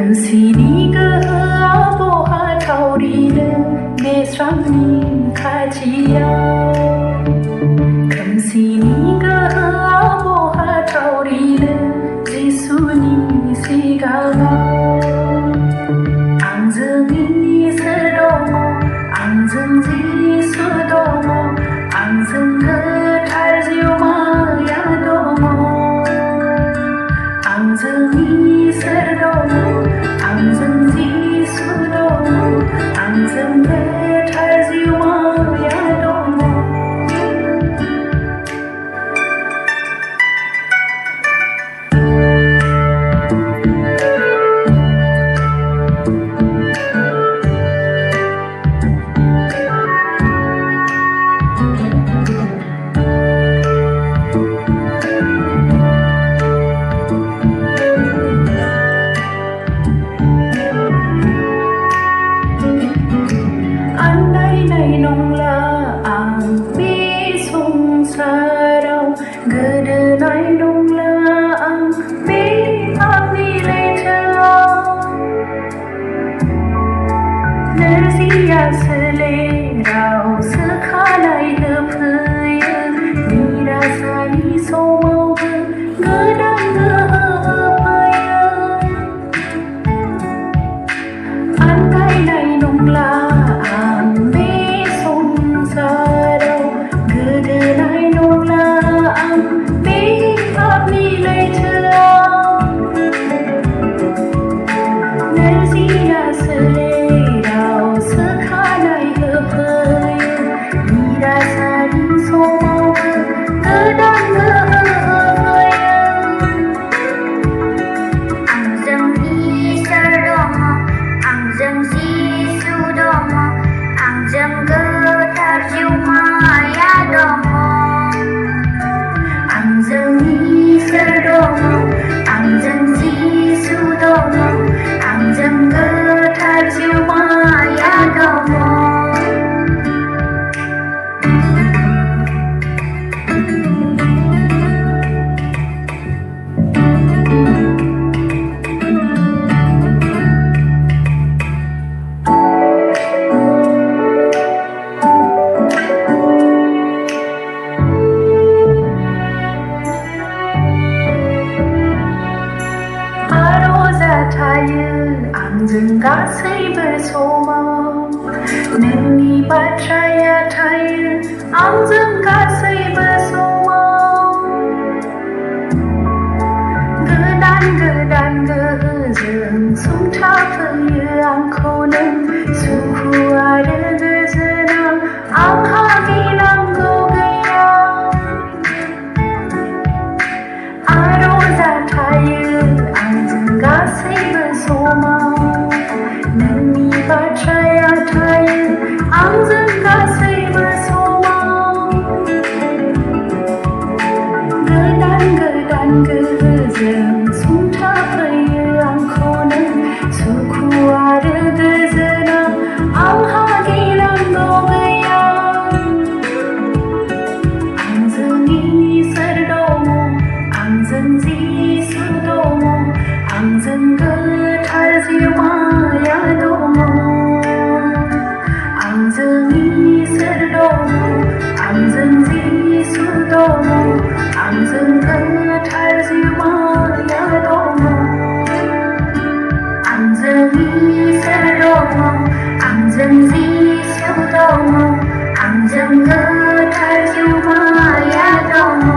금시니가 보하 타오리는 내 삶이 가지야 금시니가 보하 타오리는 지순이 시가가 앙증이 스도모 앙증지 수도모 앙증 그 달지오마야 도모 앙증이 스도모 앙증지 수도모 앙증 그 달지오마야 도모 Gede nong la ang mi ang ni le cha Nersia sele rao se kha lai he phye ni ra sa ni so mau gedang ge phye Andai nai nong la ang mi song sa rao gede nai nong la ang Angzeng gassaiba soma Nengni batraya thaya Angzeng gassaiba soma Gedan gezeng sungta phaya angko neng Suhu ada gezena ang hagi langgo gaya Aroza thaya angzeng gassaiba soma Nengni batraya thaya angzeng gassaiba soma Gedan gezeng sungta phaya angko neng Suku ada gezena ang hagi langgo gaya Angzengi serdomo angzenji sudomo angzeng ge 달지오마야 도모 앙증이 serdomo 앙증지 수도모 앙증 그 달지오마야 도모 앙증이 serdomo 앙증지 수도모 앙증 그 달지오마야 도모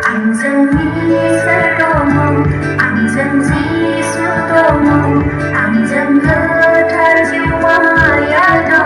앙증이 serdomo 앙증지 수도모 앙증 그 달지오마야 도모